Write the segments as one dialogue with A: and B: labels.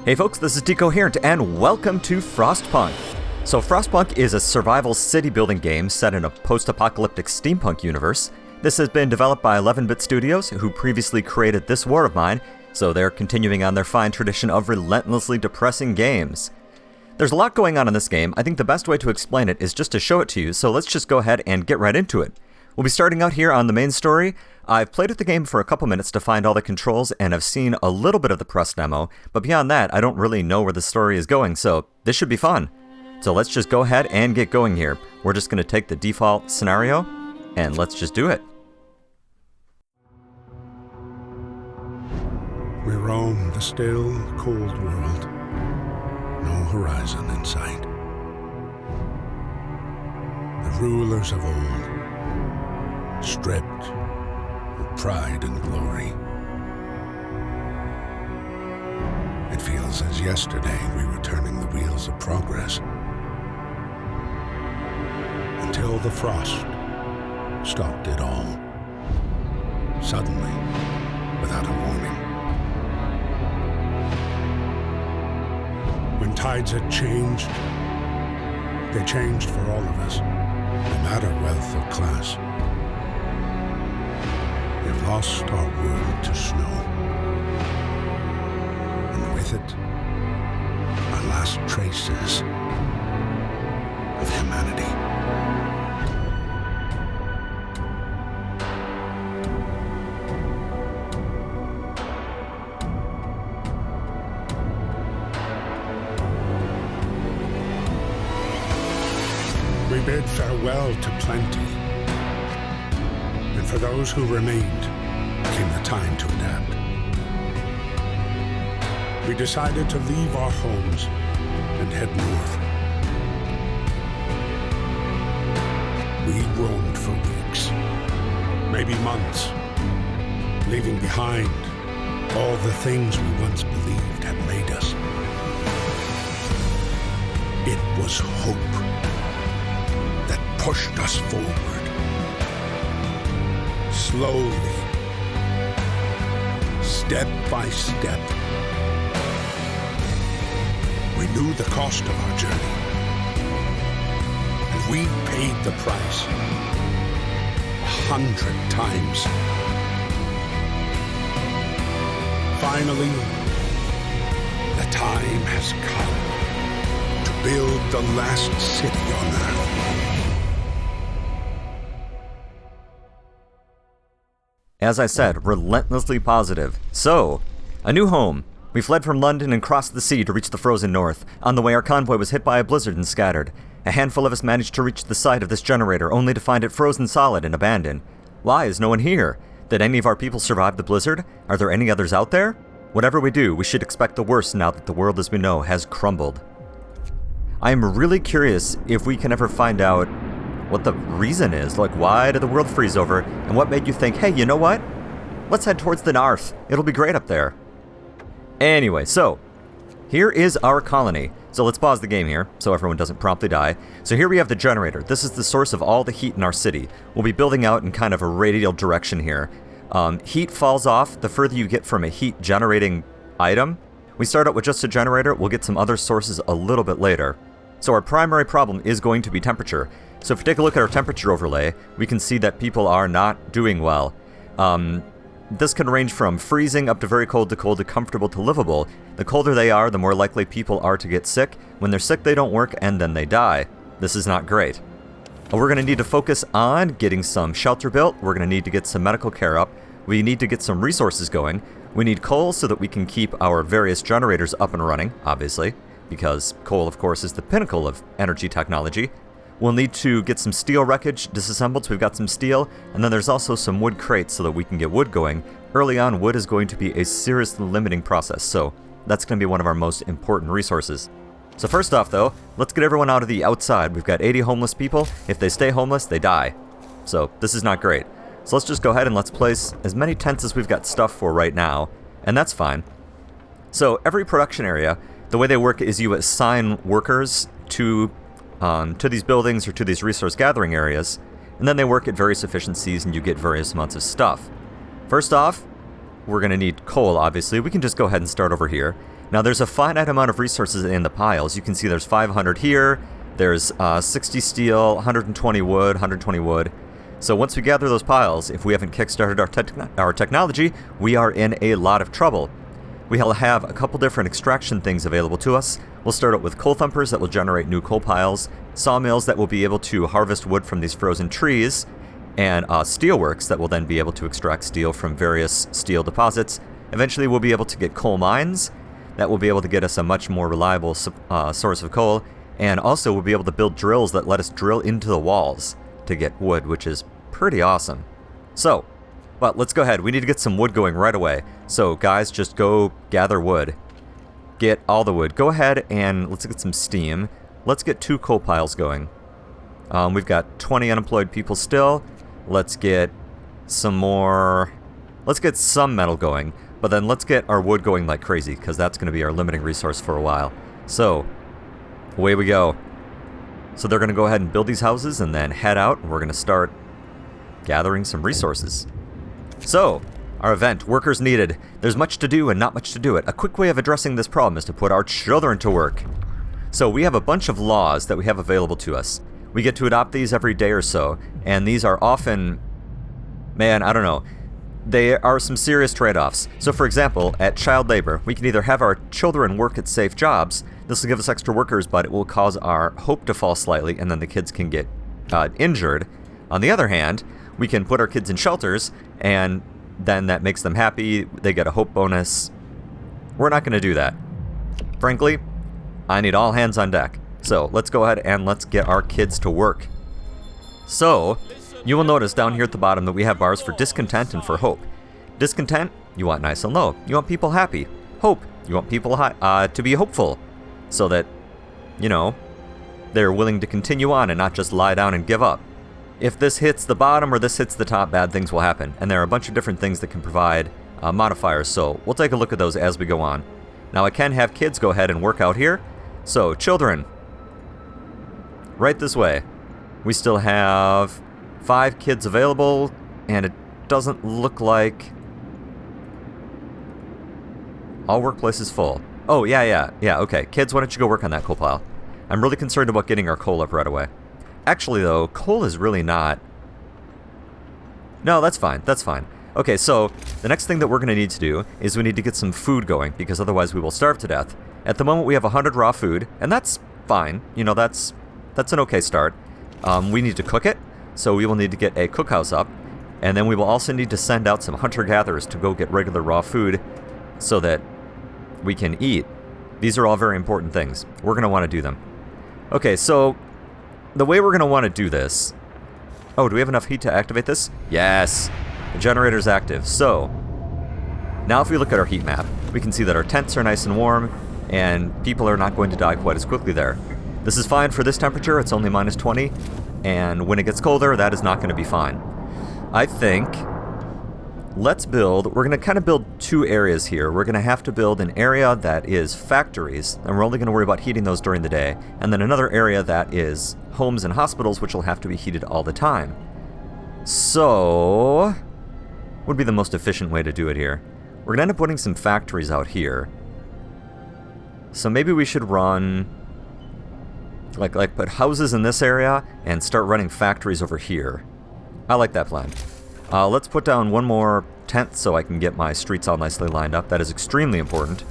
A: Hey folks, this is Decoherent, and welcome to Frostpunk. So Frostpunk is a survival city building game set in a post-apocalyptic steampunk universe. This has been developed by 11-Bit Studios, who previously created This War of Mine, so they're continuing on their fine tradition of relentlessly depressing games. There's a lot going on in this game. I think the best way to explain it is just to show it to you, so let's just go ahead and get right into it. We'll be starting out here on the main story. I've played with the game for a couple minutes to find all the controls, and I've seen a little bit of the press demo, but beyond that, I don't really know where the story is going, so this should be fun. So let's just go ahead and get going here. We're just going to take the default scenario, and let's just do it.
B: We roam the still, cold world. No horizon in sight. The rulers of old, stripped of pride and glory. It feels as yesterday we were turning the wheels of progress. Until the frost stopped it all. Suddenly, without a warning. When tides had changed, they changed for all of us, no matter wealth or class. We've lost our world to snow, and with it, our last traces of humanity. We bid farewell to plenty, and for those who remained, came the time to adapt. We decided to leave our homes and head north. We roamed for weeks, maybe months, leaving behind all the things we once believed had made us. It was hope that pushed us forward. Slowly, step by step. We knew the cost of our journey, and we paid the price 100 times. Finally, the time has come to build the last city on Earth.
A: As I said, relentlessly positive. So, a new home. We fled from London and crossed the sea to reach the frozen north. On the way, our convoy was hit by a blizzard and scattered. A handful of us managed to reach the site of this generator, only to find it frozen solid and abandoned. Why is no one here? Did any of our people survive the blizzard? Are there any others out there? Whatever we do, we should expect the worst now that the world as we know has crumbled. I am really curious if we can ever find out what the reason is. Like, why did the world freeze over? And what made you think, hey, you know what? Let's head towards the north. It'll be great up there. Anyway, so here is our colony. So let's pause the game here so everyone doesn't promptly die. So here we have the generator. This is the source of all the heat in our city. We'll be building out in kind of a radial direction here. Heat falls off the further you get from a heat generating item. We start out with just a generator. We'll get some other sources a little bit later. So our primary problem is going to be temperature. So if we take a look at our temperature overlay, we can see that people are not doing well. This can range from freezing up to very cold to comfortable to livable. The colder they are, the more likely people are to get sick. When they're sick, they don't work, and then they die. This is not great. We're going to need to focus on getting some shelter built. We're going to need to get some medical care up. We need to get some resources going. We need coal so that we can keep our various generators up and running, obviously, because coal, of course, is the pinnacle of energy technology. We'll need to get some steel wreckage disassembled, so we've got some steel, and then there's also some wood crates so that we can get wood going. Early on, wood is going to be a seriously limiting process, so that's going to be one of our most important resources. So first off, though, let's get everyone out of the outside. We've got 80 homeless people. If they stay homeless, they die. So this is not great. So let's just go ahead and let's place as many tents as we've got stuff for right now, and that's fine. So every production area, the way they work is you assign workers to these buildings or to these resource gathering areas, and then they work at various efficiencies and you get various amounts of stuff. First off, we're going to need coal, obviously. We can just go ahead and start over here. Now there's a finite amount of resources in the piles. You can see there's 500 here, there's 60 steel, 120 wood, 120 wood. So once we gather those piles, if we haven't kickstarted our technology, we are in a lot of trouble. We'll have a couple different extraction things available to us. We'll start out with coal thumpers that will generate new coal piles, sawmills that will be able to harvest wood from these frozen trees, and steelworks that will then be able to extract steel from various steel deposits. Eventually we'll be able to get coal mines that will be able to get us a much more reliable source of coal, and also we'll be able to build drills that let us drill into the walls to get wood, which is pretty awesome. So, but let's go ahead. We need to get some wood going right away. So guys, just go gather wood. Get all the wood. Go ahead and let's get some steam. Let's get 2 coal piles going. We've got 20 unemployed people still. Let's get some more. Let's get some metal going, but then let's get our wood going like crazy, because that's going to be our limiting resource for a while. So, away we go. So they're going to go ahead and build these houses and then head out, and we're going to start gathering some resources. So, our event, workers needed. There's much to do and not much to do it. A quick way of addressing this problem is to put our children to work. So we have a bunch of laws that we have available to us. We get to adopt these every day or so, and these are often, man, I don't know, they are some serious trade-offs. So for example, at child labor, we can either have our children work at safe jobs. This will give us extra workers, but it will cause our hope to fall slightly, and then the kids can get injured. On the other hand, we can put our kids in shelters, and then that makes them happy. They get a hope bonus. We're not going to do that. Frankly, I need all hands on deck. So let's go ahead and let's get our kids to work. So, you will notice down here at the bottom that we have bars for discontent and for hope. Discontent, you want nice and low. You want people happy. Hope, you want people to be hopeful, so that, you know, they're willing to continue on and not just lie down and give up. If this hits the bottom or this hits the top, bad things will happen. And there are a bunch of different things that can provide modifiers, so we'll take a look at those as we go on. Now I can have kids go ahead and work out here. So, children, right this way. We still have 5 kids available, and it doesn't look like all workplace is full. Oh, yeah, okay. Kids, why don't you go work on that coal pile? I'm really concerned about getting our coal up right away. Actually, though, coal is really not... No, that's fine, that's fine. Okay, so the next thing that we're going to need to do is we need to get some food going, because otherwise we will starve to death. At the moment, we have 100 raw food, and that's fine. You know, that's an okay start. We need to cook it, so we will need to get a cookhouse up, and then we will also need to send out some hunter-gatherers to go get regular raw food so that we can eat. These are all very important things. We're going to want to do them. Okay, so the way we're going to want to do this... Oh, do we have enough heat to activate this? Yes! The generator's active. So, now if we look at our heat map, we can see that our tents are nice and warm, and people are not going to die quite as quickly there. This is fine for this temperature, it's only minus 20, and when it gets colder, that is not going to be fine. I think, let's build, we're going to kind of build 2 areas here. We're going to have to build an area that is factories, and we're only going to worry about heating those during the day, and then another area that is homes and hospitals, which will have to be heated all the time. So, what would be the most efficient way to do it here? We're going to end up putting some factories out here. So maybe we should run, like put houses in this area and start running factories over here. I like that plan. Let's put down one more tent so I can get my streets all nicely lined up. That is extremely important.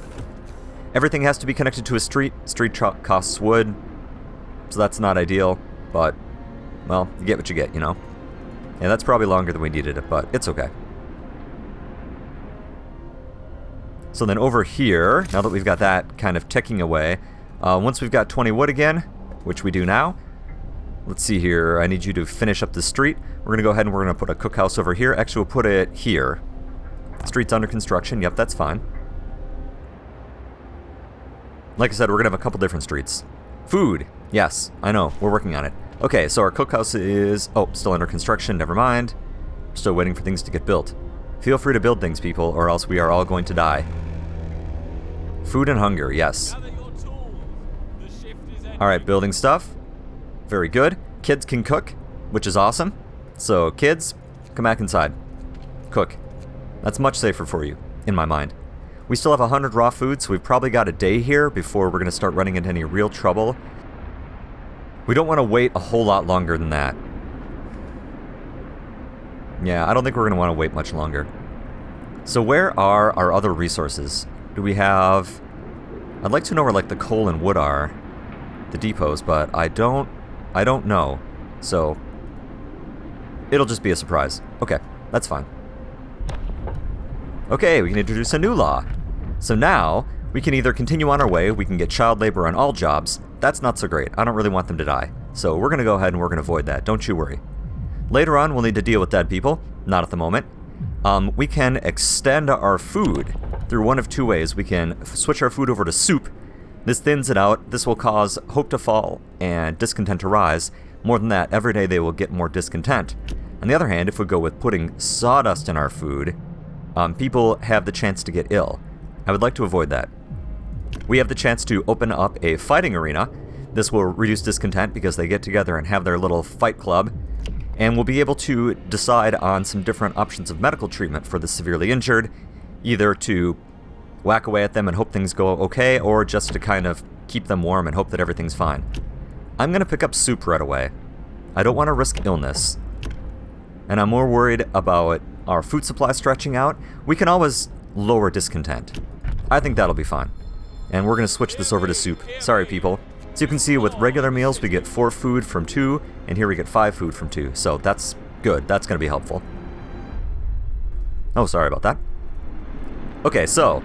A: Everything has to be connected to a street. Street costs wood, so that's not ideal, but, well, you get what you get, you know? Yeah, that's probably longer than we needed it, but it's okay. So then over here, now that we've got that kind of ticking away, once we've got 20 wood again, which we do now, let's see here, I need you to finish up the street. We're going to go ahead and we're going to put a cookhouse over here. Actually, we'll put it here. Street's under construction. Yep, that's fine. Like I said, we're going to have a couple different streets. Food. Yes, I know. We're working on it. Okay, so our cookhouse is... Oh, still under construction. Never mind. Still waiting for things to get built. Feel free to build things, people, or else we are all going to die. Food and hunger, yes. Alright, building stuff. Very good. Kids can cook, which is awesome. So, kids, come back inside. Cook. That's much safer for you, in my mind. We still have 100 raw food, so we've probably got a day here before we're going to start running into any real trouble. We don't want to wait a whole lot longer than that. Yeah, I don't think we're going to want to wait much longer. So where are our other resources? Do we have... I'd like to know where, like, the coal and wood are. The depots, but I don't know. So... it'll just be a surprise. Okay, that's fine. Okay, we can introduce a new law. So now, we can either continue on our way, we can get child labor on all jobs. That's not so great. I don't really want them to die. So we're going to go ahead and we're going to avoid that. Don't you worry. Later on, we'll need to deal with dead people. Not at the moment. We can extend our food through one of two ways. We can switch our food over to soup. This thins it out. This will cause hope to fall and discontent to rise. More than that, every day they will get more discontent. On the other hand, if we go with putting sawdust in our food, people have the chance to get ill. I would like to avoid that. We have the chance to open up a fighting arena. This will reduce discontent because they get together and have their little fight club. And we'll be able to decide on some different options of medical treatment for the severely injured, either to whack away at them and hope things go okay, or just to kind of keep them warm and hope that everything's fine. I'm going to pick up soup right away. I don't want to risk illness. And I'm more worried about our food supply stretching out. We can always lower discontent. I think that'll be fine. And we're going to switch this over to soup. Sorry, people. So you can see with regular meals we get 4 food from 2, and here we get 5 food from 2. So that's good. That's going to be helpful. Oh, sorry about that. Okay, so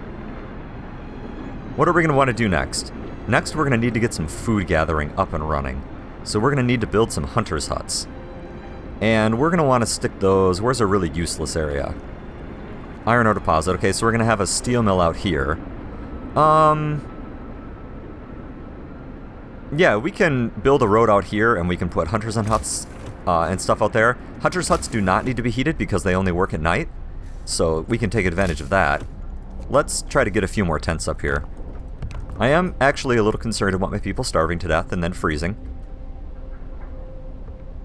A: what are we going to want to do next? Next, we're going to need to get some food gathering up and running. So we're going to need to build some hunters' huts. And we're going to want to stick those... Where's a really useless area? Iron ore deposit. Okay, so we're going to have a steel mill out here. Yeah, we can build a road out here, and we can put hunters' and huts and stuff out there. Hunters' huts do not need to be heated because they only work at night. So we can take advantage of that. Let's try to get a few more tents up here. I am actually a little concerned about my people starving to death and then freezing.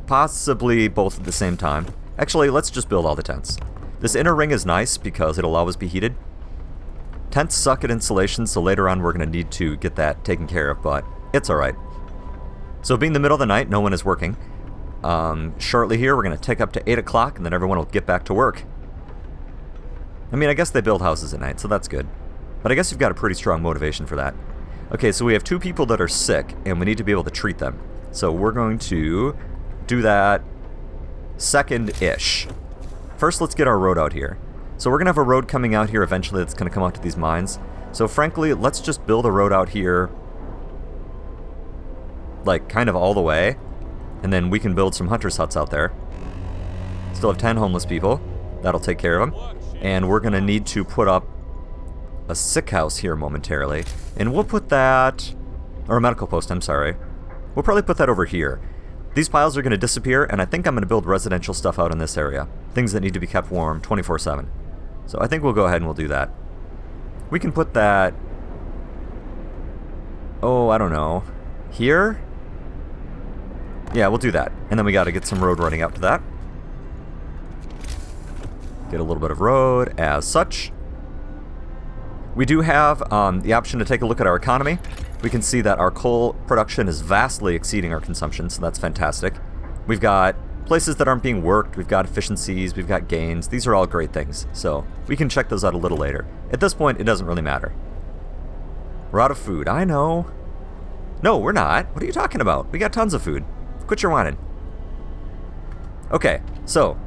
A: Possibly both at the same time. Actually, let's just build all the tents. This inner ring is nice because it'll always be heated. Tents suck at insulation, so later on we're going to need to get that taken care of, but it's alright. So being the middle of the night, no one is working. Shortly here, we're going to take up to 8 o'clock, and then everyone will get back to work. I mean, I guess they build houses at night, so that's good. But I guess you've got a pretty strong motivation for that. Okay, so we have 2 people that are sick, and we need to be able to treat them. So we're going to do that second-ish. First, let's get our road out here. So we're going to have a road coming out here eventually that's going to come out to these mines. So frankly, let's just build a road out here, like, kind of all the way. And then we can build some hunters' huts out there. Still have 10 homeless people. That'll take care of them. And we're going to need to put up a sick house here momentarily. And we'll put that... or a medical post, I'm sorry. We'll probably put that over here. These piles are going to disappear, and I think I'm going to build residential stuff out in this area. Things that need to be kept warm 24/7. So I think we'll go ahead and we'll do that. We can put that... oh, I don't know. Here? Yeah, we'll do that. And then we got to get some road running up to that. Get a little bit of road as such. We do have the option to take a look at our economy. We can see that our coal production is vastly exceeding our consumption, so that's fantastic. We've got places that aren't being worked, we've got efficiencies, we've got gains. These are all great things, so we can check those out a little later. At this point, it doesn't really matter. We're out of food. I know. No, we're not. What are you talking about? We got tons of food. Quit your whining. Okay, so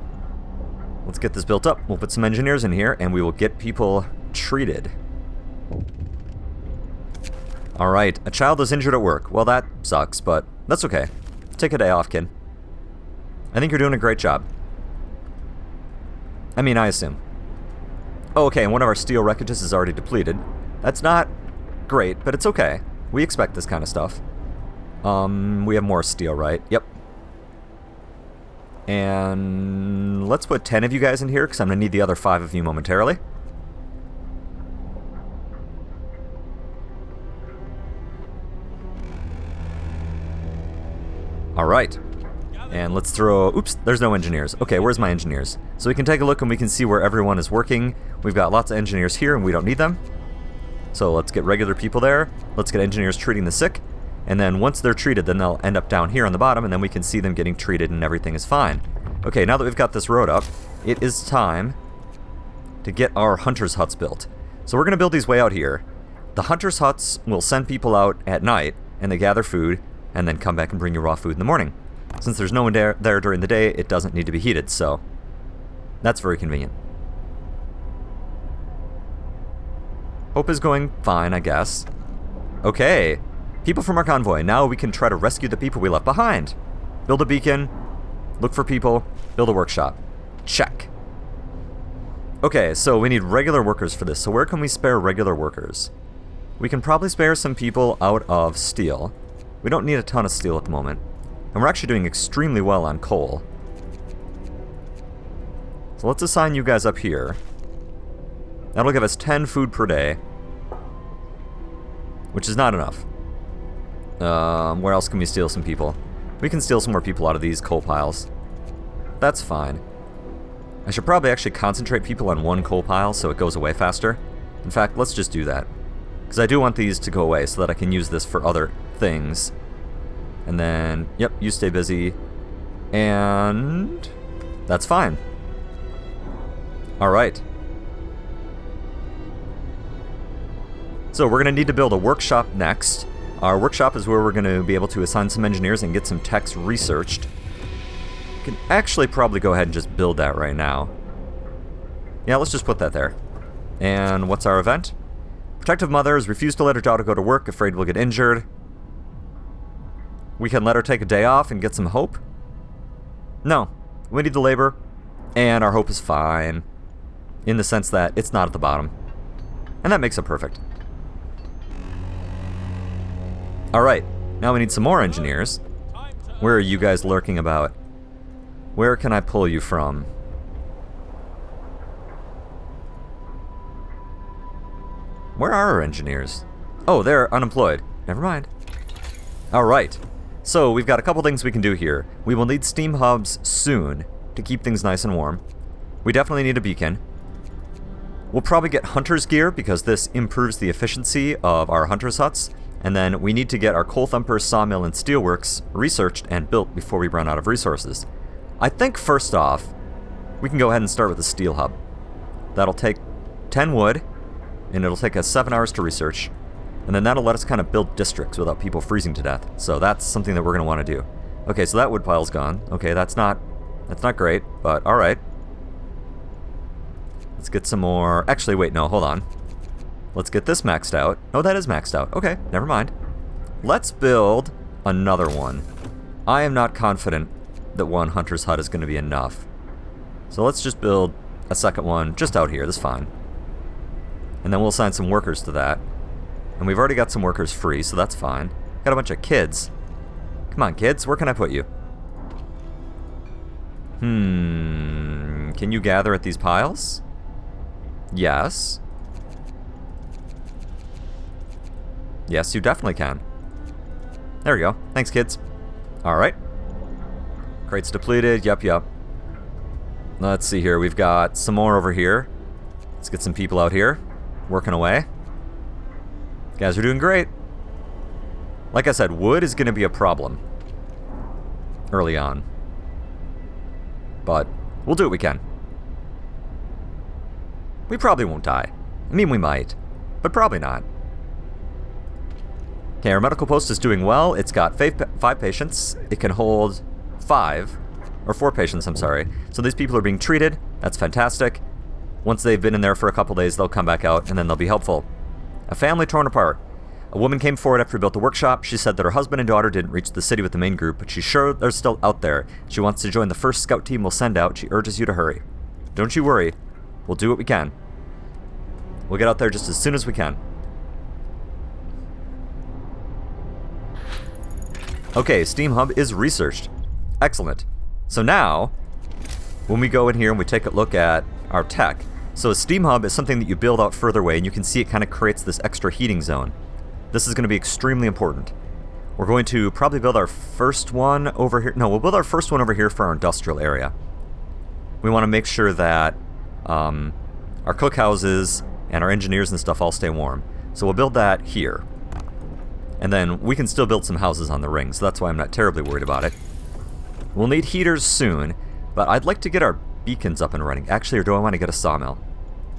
A: let's get this built up. We'll put some engineers in here, and we will get people treated. Alright, a child is injured at work. Well, that sucks, but that's okay. Take a day off, kid. I think you're doing a great job. I mean, I assume. Oh, okay, and one of our steel wreckages is already depleted. That's not great, but it's okay. We expect this kind of stuff. We have more steel, right? Yep. And let's put 10 of you guys in here, because I'm going to need the other 5 of you momentarily. Alright. And let's throw... oops, there's no engineers. Okay, where's my engineers? So we can take a look and we can see where everyone is working. We've got lots of engineers here and we don't need them. So let's get regular people there. Let's get engineers treating the sick. And then once they're treated, then they'll end up down here on the bottom, and then we can see them getting treated and everything is fine. Okay, now that we've got this road up, it is time to get our hunters' huts built. So we're going to build these way out here. The hunters' huts will send people out at night, and they gather food, and then come back and bring you raw food in the morning. Since there's no one there during the day, it doesn't need to be heated, so that's very convenient. Hope is going fine, I guess. Okay, people from our convoy. Now we can try to rescue the people we left behind. Build a beacon, look for people, build a workshop. Check. Okay, so we need regular workers for this. So where can we spare regular workers? We can probably spare some people out of steel. We don't need a ton of steel at the moment. And we're actually doing extremely well on coal. So let's assign you guys up here. That'll give us 10 food per day, which is not enough. Where else can we steal some people? We can steal some more people out of these coal piles. That's fine. I should probably actually concentrate people on one coal pile so it goes away faster. In fact, let's just do that. Because I do want these to go away so that I can use this for other things. And then, yep, you stay busy. And that's fine. Alright. So we're going to need to build a workshop next. Our workshop is where we're going to be able to assign some engineers and get some techs researched. We can actually probably go ahead and just build that right now. Yeah, let's just put that there. And what's our event? Protective mothers refuse to let her daughter go to work, afraid we'll get injured. We can let her take a day off and get some hope? No. We need the labor, and our hope is fine. In the sense that it's not at the bottom. And that makes it perfect. Alright, now we need some more engineers. Where are you guys lurking about? Where can I pull you from? Where are our engineers? Oh, they're unemployed. Never mind. Alright, so we've got a couple things we can do here. We will need steam hubs soon to keep things nice and warm. We definitely need a beacon. We'll probably get hunter's gear because this improves the efficiency of our hunter's huts. And then we need to get our coal thumper, sawmill, and steelworks researched and built before we run out of resources. I think first off, we can go ahead and start with a steel hub. That'll take 10 wood, and it'll take us 7 hours to research. And then that'll let us kind of build districts without people freezing to death. So that's something that we're going to want to do. Okay, so that wood pile's gone. Okay, that's not great, but alright. Let's get some more... Actually, wait, no, hold on. Let's get this maxed out. Oh, that is maxed out. Okay, never mind. Let's build another one. I am not confident that one hunter's hut is going to be enough. So let's just build a second one just out here. That's fine. And then we'll assign some workers to that. And we've already got some workers free, so that's fine. Got a bunch of kids. Come on, kids. Where can I put you? Can you gather at these piles? Yes. Yes, you definitely can. There we go. Thanks, kids. Alright. Crates depleted. Yep. Let's see here. We've got some more over here. Let's get some people out here. Working away. You guys are doing great. Like I said, wood is going to be a problem. Early on. But we'll do what we can. We probably won't die. I mean, we might. But probably not. Okay, our medical post is doing well. It's got 5 patients. It can hold 5. Or 4 patients, I'm sorry. So these people are being treated. That's fantastic. Once they've been in there for a couple days, they'll come back out, and then they'll be helpful. A family torn apart. A woman came forward after we built the workshop. She said that her husband and daughter didn't reach the city with the main group, but she's sure they're still out there. She wants to join the first scout team we'll send out. She urges you to hurry. Don't you worry. We'll do what we can. We'll get out there just as soon as we can. Okay, Steam Hub is researched. Excellent. So now, when we go in here and we take a look at our tech, so a Steam Hub is something that you build out further away, and you can see it kind of creates this extra heating zone. This is going to be extremely important. We're going to probably build our first one over here. No, we'll build our first one over here for our industrial area. We want to make sure that our cookhouses and our engineers and stuff all stay warm. So we'll build that here. And then we can still build some houses on the ring, so that's why I'm not terribly worried about it. We'll need heaters soon, but I'd like to get our beacons up and running. Actually, or do I want to get a sawmill?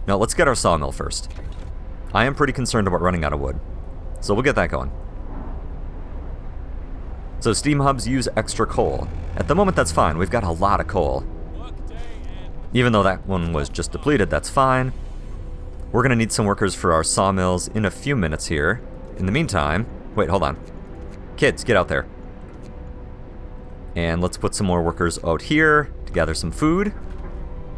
A: No, let's get our sawmill first. I am pretty concerned about running out of wood, so we'll get that going. So steam hubs use extra coal. At the moment, that's fine. We've got a lot of coal. Even though that one was just depleted, that's fine. We're going to need some workers for our sawmills in a few minutes here. In the meantime... Wait, hold on. Kids, get out there. And let's put some more workers out here to gather some food.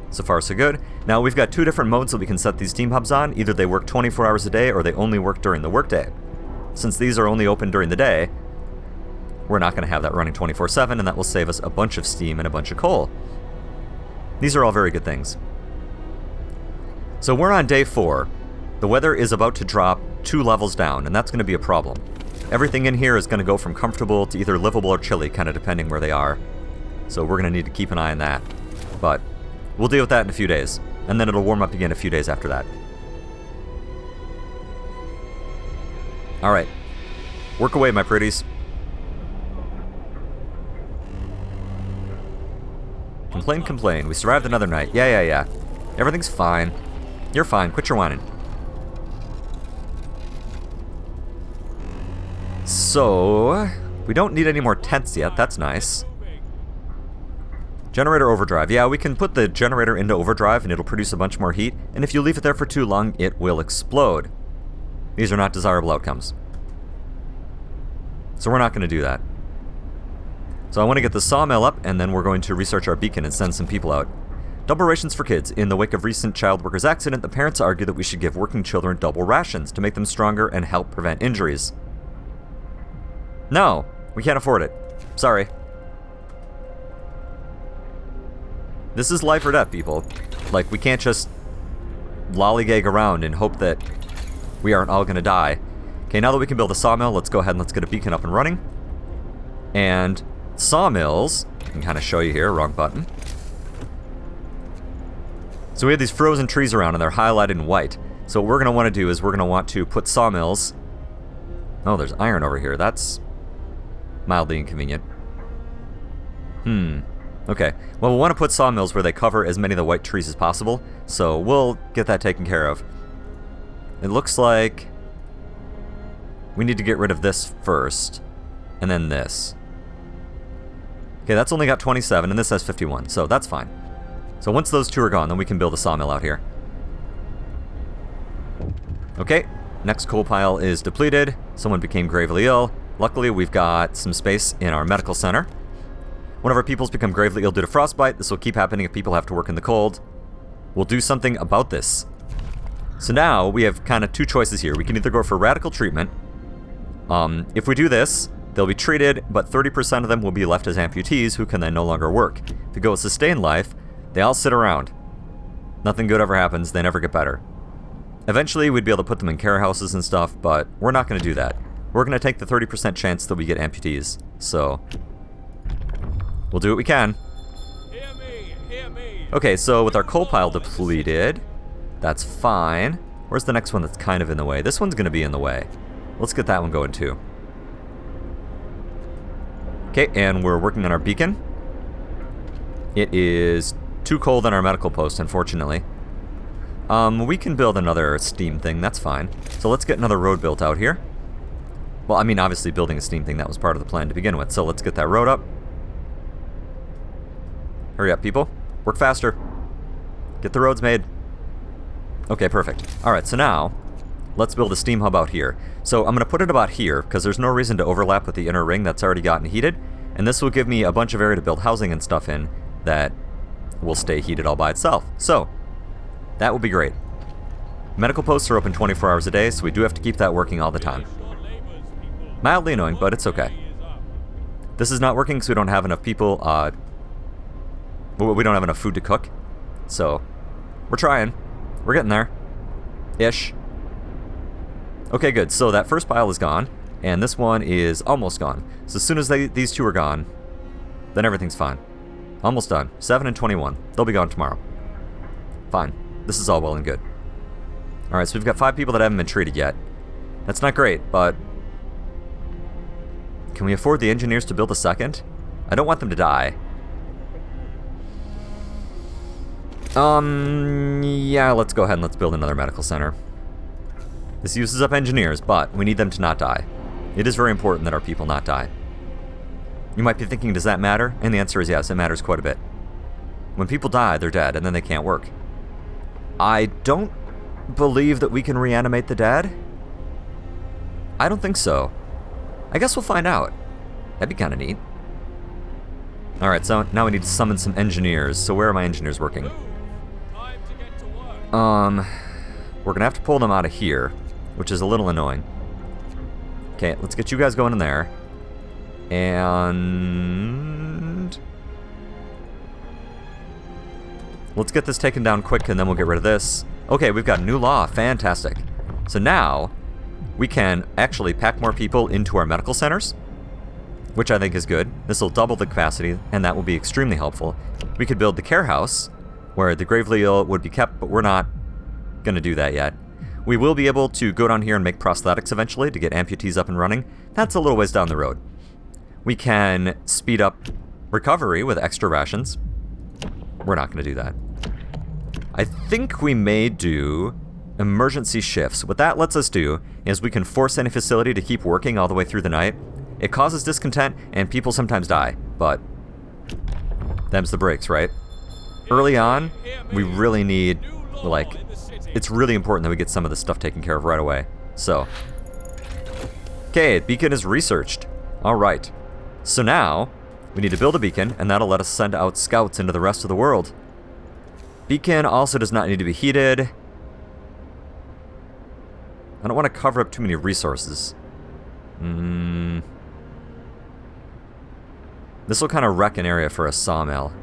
A: So far, so good. Now, we've got two different modes that we can set these steam hubs on. Either they work 24 hours a day, or they only work during the workday. Since these are only open during the day, we're not going to have that running 24/7, and that will save us a bunch of steam and a bunch of coal. These are all very good things. So we're on day 4. The weather is about to drop 2 levels down, and that's going to be a problem. Everything in here is going to go from comfortable to either livable or chilly, kind of depending where they are. So we're going to need to keep an eye on that. But we'll deal with that in a few days, and then it'll warm up again a few days after that. Alright. Work away, my pretties. Complain, complain. We survived another night. Yeah. Everything's fine. You're fine. Quit your whining. So, we don't need any more tents yet. That's nice. Generator overdrive. Yeah, we can put the generator into overdrive and it'll produce a bunch more heat. And if you leave it there for too long, it will explode. These are not desirable outcomes. So we're not going to do that. So I want to get the sawmill up, and then we're going to research our beacon and send some people out. Double rations for kids. In the wake of recent child workers' accident, the parents argue that we should give working children double rations to make them stronger and help prevent injuries. No, we can't afford it. Sorry. This is life or death, people. Like, we can't just lollygag around and hope that we aren't all going to die. Okay, now that we can build a sawmill, let's go ahead and let's get a beacon up and running. And sawmills, I can kind of show you here, wrong button. So we have these frozen trees around and they're highlighted in white. So what we're going to want to do is we're going to want to put sawmills... Oh, there's iron over here. That's mildly inconvenient. Okay. Well, we want to put sawmills where they cover as many of the white trees as possible. So we'll get that taken care of. It looks like we need to get rid of this first. And then this. Okay, that's only got 27, and this has 51, so that's fine. So once those two are gone, then we can build a sawmill out here. Okay, next coal pile is depleted. Someone became gravely ill. Luckily, we've got some space in our medical center. One of our people's become gravely ill due to frostbite. This will keep happening if people have to work in the cold. We'll do something about this. So now, we have kind of two choices here. We can either go for radical treatment. If we do this, they'll be treated, but 30% of them will be left as amputees who can then no longer work. If we go with sustained life, they all sit around. Nothing good ever happens, they never get better. Eventually, we'd be able to put them in care houses and stuff, but we're not going to do that. We're going to take the 30% chance that we get amputees, so we'll do what we can.
C: Hear me.
A: Okay, so with our coal pile depleted, that's fine. Where's the next one that's kind of in the way? This one's going to be in the way. Let's get that one going too. Okay, and we're working on our beacon. It is too cold on our medical post, unfortunately. We can build another steam thing, that's fine. So let's get another road built out here. Well, I mean, obviously building a steam thing, that was part of the plan to begin with. So let's get that road up. Hurry up, people. Work faster. Get the roads made. Okay, perfect. Alright, so now, let's build a steam hub out here. So I'm going to put it about here, because there's no reason to overlap with the inner ring that's already gotten heated. And this will give me a bunch of area to build housing and stuff in that will stay heated all by itself. So, that will be great. Medical posts are open 24 hours a day, so we do have to keep that working all the time. Mildly annoying, but it's okay. This is not working because we don't have enough people, we don't have enough food to cook. So, we're trying. We're getting there. Ish. Okay, good. So that first pile is gone, and this one is almost gone. So as soon as these two are gone, then everything's fine. Almost done. 7 and 21. They'll be gone tomorrow. Fine. This is all well and good. Alright, so we've got 5 people that haven't been treated yet. That's not great, but... Can we afford the engineers to build a second? I don't want them to die. Yeah, let's go ahead and let's build another medical center. This uses up engineers, but we need them to not die. It is very important that our people not die. You might be thinking, does that matter? And the answer is yes, it matters quite a bit. When people die, they're dead, and then they can't work. I don't believe that we can reanimate the dead. I don't think so. I guess we'll find out. That'd be kind of neat. Alright, so now we need to summon some engineers. So where are my engineers working?
C: Time to get to work.
A: We're gonna have to pull them out of here, which is a little annoying. Okay, let's get you guys going in there. And... let's get this taken down quick, and then we'll get rid of this. Okay, we've got a new law. Fantastic. So now, we can actually pack more people into our medical centers, which I think is good. This will double the capacity, and that will be extremely helpful. We could build the care house, where the gravely ill would be kept, but we're not going to do that yet. We will be able to go down here and make prosthetics eventually to get amputees up and running. That's a little ways down the road. We can speed up recovery with extra rations. We're not going to do that. I think we may do emergency shifts. What that lets us do is we can force any facility to keep working all the way through the night. It causes discontent, and people sometimes die, but them's the breaks, right? Early on, we really need, like, it's really important that we get some of this stuff taken care of right away. So, okay, beacon is researched. All right. So now, we need to build a beacon, and that'll let us send out scouts into the rest of the world. Beacon also does not need to be heated. I don't want to cover up too many resources. This will kind of wreck an area for a sawmill.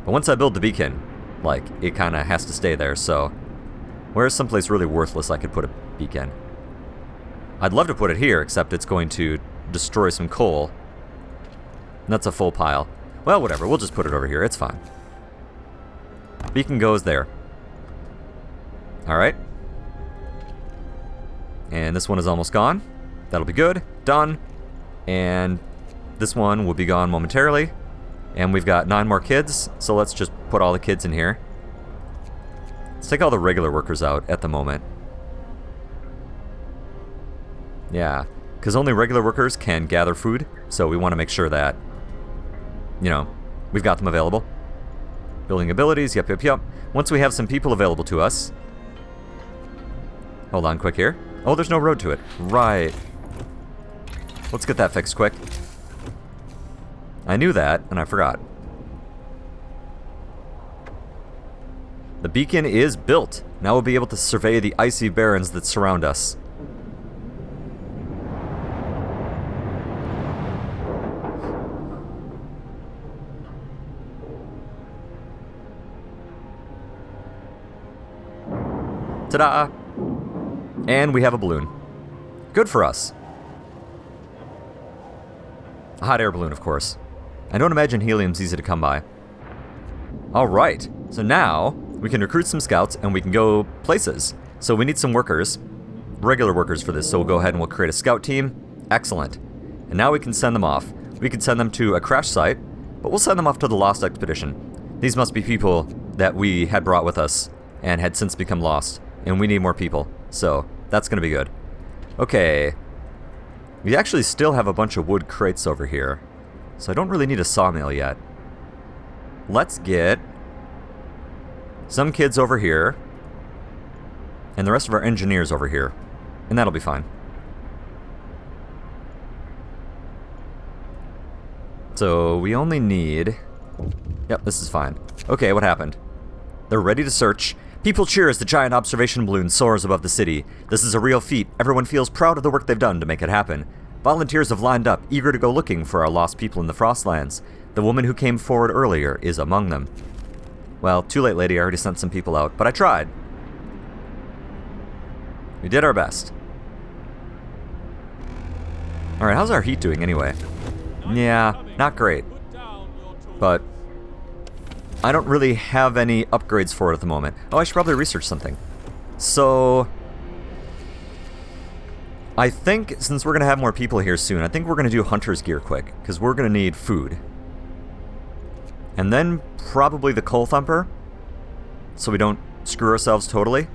A: But once I build the beacon, like, it kind of has to stay there, so... where's someplace really worthless I could put a beacon? I'd love to put it here, except it's going to destroy some coal. And that's a full pile. Well, whatever, we'll just put it over here, it's fine. Beacon goes there. Alright. And this one is almost gone. That'll be good. Done. And this one will be gone momentarily. And we've got 9 more kids, so let's just put all the kids in here. Let's take all the regular workers out at the moment. Yeah, because only regular workers can gather food, so we want to make sure that, you know, we've got them available. Building abilities, yep. Once we have some people available to us... hold on quick here. Oh, there's no road to it. Right. Let's get that fixed quick. I knew that, and I forgot. The beacon is built. Now we'll be able to survey the icy barrens that surround us. Ta-da! And we have a balloon. Good for us. A hot air balloon, of course. I don't imagine helium's easy to come by. Alright, so now we can recruit some scouts and we can go places. So we need some workers, regular workers for this, so we'll go ahead and we'll create a scout team. Excellent. And now we can send them off. We can send them to a crash site, but we'll send them off to the Lost Expedition. These must be people that we had brought with us and had since become lost, and we need more people, so that's going to be good. Okay. We actually still have a bunch of wood crates over here, so I don't really need a sawmill yet. Let's get some kids over here, and the rest of our engineers over here, and that'll be fine. So we only need... yep, this is fine. Okay, what happened? They're ready to search. People cheer as the giant observation balloon soars above the city. This is a real feat. Everyone feels proud of the work they've done to make it happen. Volunteers have lined up, eager to go looking for our lost people in the Frostlands. The woman who came forward earlier is among them. Well, too late, lady. I already sent some people out, but I tried. We did our best. Alright, how's our heat doing anyway? Yeah, not great. But I don't really have any upgrades for it at the moment. Oh, I should probably research something. So I think, since we're going to have more people here soon, I think we're going to do hunter's gear quick, because we're going to need food. And then probably the coal thumper, so we don't screw ourselves totally.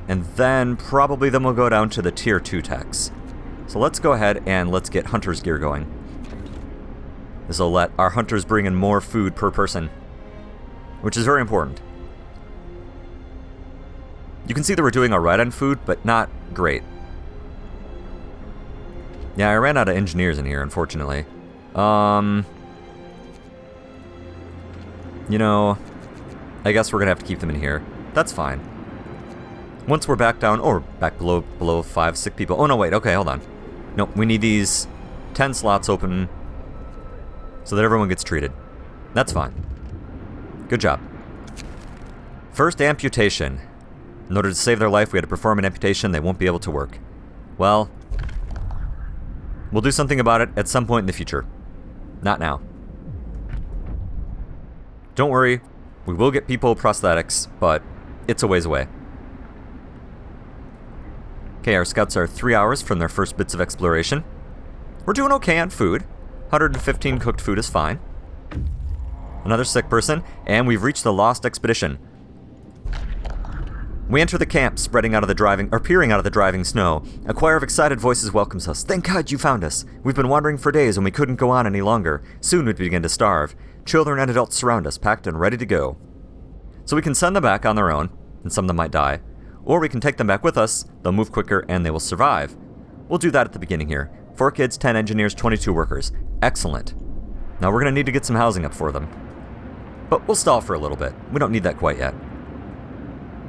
A: And then probably then we'll go down to the tier 2 techs. So let's go ahead and let's get hunter's gear going. This will let our hunters bring in more food per person, which is very important. You can see that we're doing alright on food, but not great. Yeah, I ran out of engineers in here, unfortunately. You know, I guess we're gonna have to keep them in here. That's fine. Once we're back down, or back below 5 sick people. Oh no, wait, okay, hold on. Nope, we need these 10 slots open so that everyone gets treated. That's fine. Good job. First amputation. In order to save their life, we had to perform an amputation. They won't be able to work. Well, we'll do something about it at some point in the future. Not now. Don't worry, we will get people prosthetics, but it's a ways away. Okay, our scouts are 3 hours from their first bits of exploration. We're doing okay on food. 115 cooked food is fine. Another sick person, and we've reached the lost expedition. We enter the camp, peering out of the driving snow. A choir of excited voices welcomes us. Thank God you found us. We've been wandering for days and we couldn't go on any longer. Soon we'd begin to starve. Children and adults surround us, packed and ready to go. So we can send them back on their own, and some of them might die. Or we can take them back with us, they'll move quicker, and they will survive. We'll do that at the beginning here. 4 kids, 10 engineers, 22 workers. Excellent. Now we're going to need to get some housing up for them. But we'll stall for a little bit. We don't need that quite yet.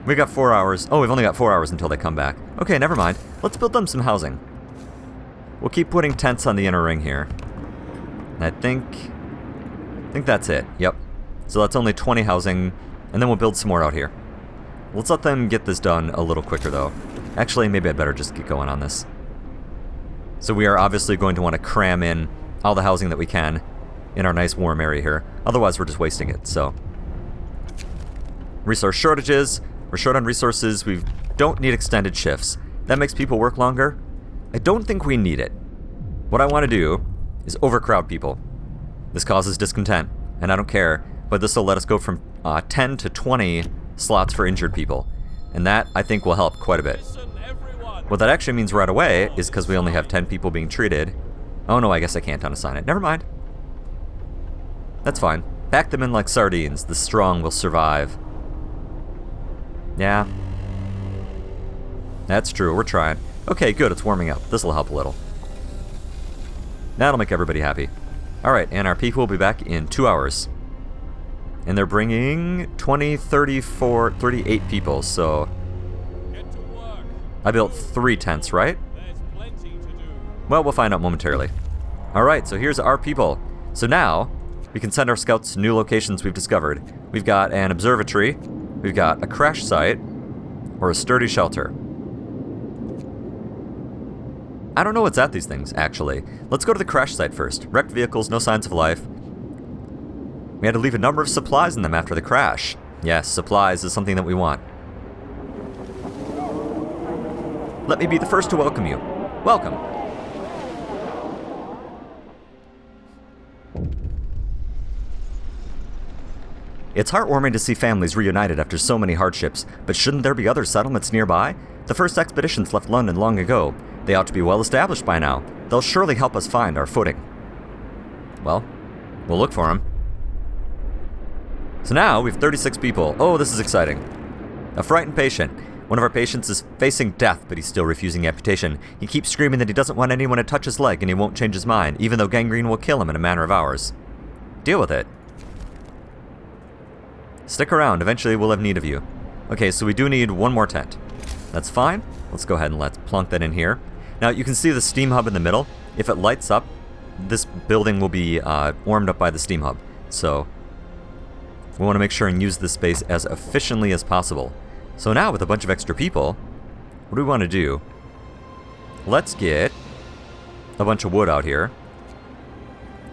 A: We got 4 hours. Oh, we've only got 4 hours until they come back. Okay, never mind. Let's build them some housing. We'll keep putting tents on the inner ring here. And I think that's it. Yep. So that's only 20 housing, and then we'll build some more out here. Let's let them get this done a little quicker, though. Actually, maybe I'd better just get going on this. So we are obviously going to want to cram in all the housing that we can in our nice warm area here. Otherwise, we're just wasting it, so. Resource shortages. We're short on resources. We don't need extended shifts. That makes people work longer. I don't think we need it. What I want to do is overcrowd people. This causes discontent, and I don't care, but this will let us go from 10 to 20 slots for injured people. And that, I think, will help quite a bit. What that actually means right away is because we only have 10 people being treated. Oh no, I guess I can't unassign it. Never mind. That's fine. Pack them in like sardines. The strong will survive. Yeah. That's true. We're trying. Okay, good. It's warming up. This will help a little. That'll make everybody happy. Alright, and our people will be back in 2 hours. And they're bringing 20, 34, 38 people, so I built 3 tents, right? Well, we'll find out momentarily. Alright, so here's our people. So now, we can send our scouts to new locations we've discovered. We've got an observatory, we've got a crash site, or a sturdy shelter. I don't know what's at these things, actually. Let's go to the crash site first. Wrecked vehicles, no signs of life. We had to leave a number of supplies in them after the crash. Yes, supplies is something that we want. Let me be the first to welcome you. Welcome. It's heartwarming to see families reunited after so many hardships, but shouldn't there be other settlements nearby? The first expeditions left London long ago. They ought to be well established by now. They'll surely help us find our footing. Well, we'll look for them. So now we have 36 people. Oh, this is exciting. A frightened patient. One of our patients is facing death, but he's still refusing amputation. He keeps screaming that he doesn't want anyone to touch his leg and he won't change his mind, even though gangrene will kill him in a matter of hours. Deal with it. Stick around. Eventually we'll have need of you. Okay, so we do need one more tent. That's fine. Let's go ahead and let's plunk that in here. Now, you can see the steam hub in the middle. If it lights up, this building will be warmed up by the steam hub. So we want to make sure and use this space as efficiently as possible. So now, with a bunch of extra people, what do we want to do? Let's get a bunch of wood out here.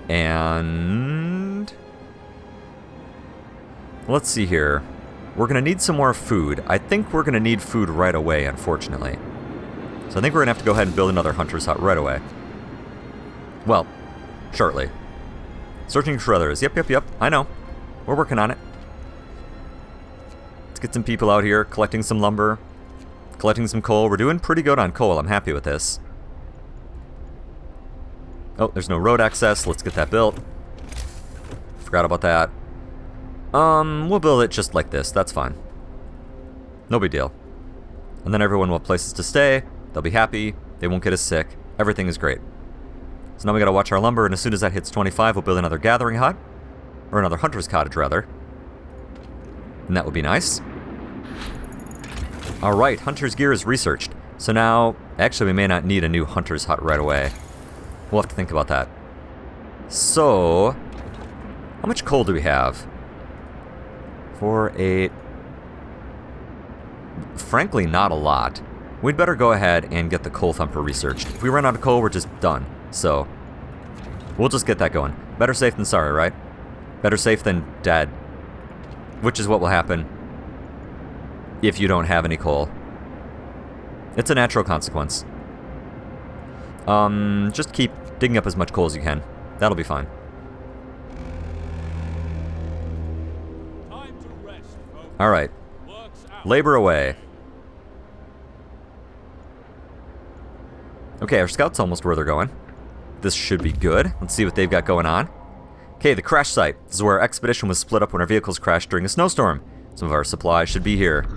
A: And let's see here. We're going to need some more food. I think we're going to need food right away, unfortunately. So I think we're gonna have to go ahead and build another hunter's hut right away. Well, shortly. Searching for others. Yep. I know. We're working on it. Let's get some people out here collecting some lumber, collecting some coal. We're doing pretty good on coal. I'm happy with this. Oh, there's no road access. Let's get that built. Forgot about that. We'll build it just like this. That's fine. No big deal. And then everyone will have places to stay. They'll be happy. They won't get as sick. Everything is great. So now we gotta watch our lumber, and as soon as that hits 25, we'll build another gathering hut. Or another hunter's cottage, rather. And that would be nice. Alright, hunter's gear is researched. So now, actually we may not need a new hunter's hut right away. We'll have to think about that. So, how much coal do we have? 4, 8... Frankly, not a lot. We'd better go ahead and get the coal thumper researched. If we run out of coal, we're just done. So, we'll just get that going. Better safe than sorry, right? Better safe than dead. Which is what will happen if you don't have any coal. It's a natural consequence. Just keep digging up as much coal as you can. That'll be fine.
C: Time to rest, folks.
A: Alright.
C: Work's out.
A: Labor away. Okay, our scout's almost where they're going. This should be good. Let's see what they've got going on. Okay, the crash site. This is where our expedition was split up when our vehicles crashed during a snowstorm. Some of our supplies should be here.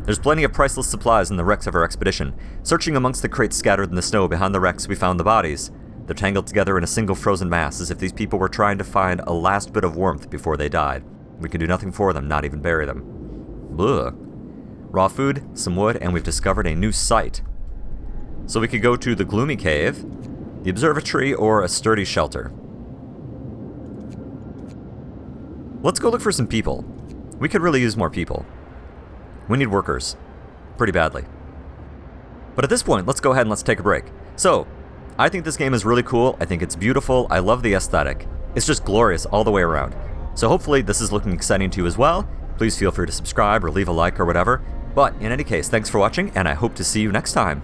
A: There's plenty of priceless supplies in the wrecks of our expedition. Searching amongst the crates scattered in the snow behind the wrecks, we found the bodies. They're tangled together in a single frozen mass, as if these people were trying to find a last bit of warmth before they died. We can do nothing for them, not even bury them. Ugh. Raw food, some wood, and we've discovered a new site. So we could go to the Gloomy Cave, the Observatory, or a sturdy shelter. Let's go look for some people. We could really use more people. We need workers. Pretty badly. But at this point, let's go ahead and let's take a break. So, I think this game is really cool. I think it's beautiful. I love the aesthetic. It's just glorious all the way around. So hopefully this is looking exciting to you as well. Please feel free to subscribe or leave a like or whatever. But in any case, thanks for watching, and I hope to see you next time.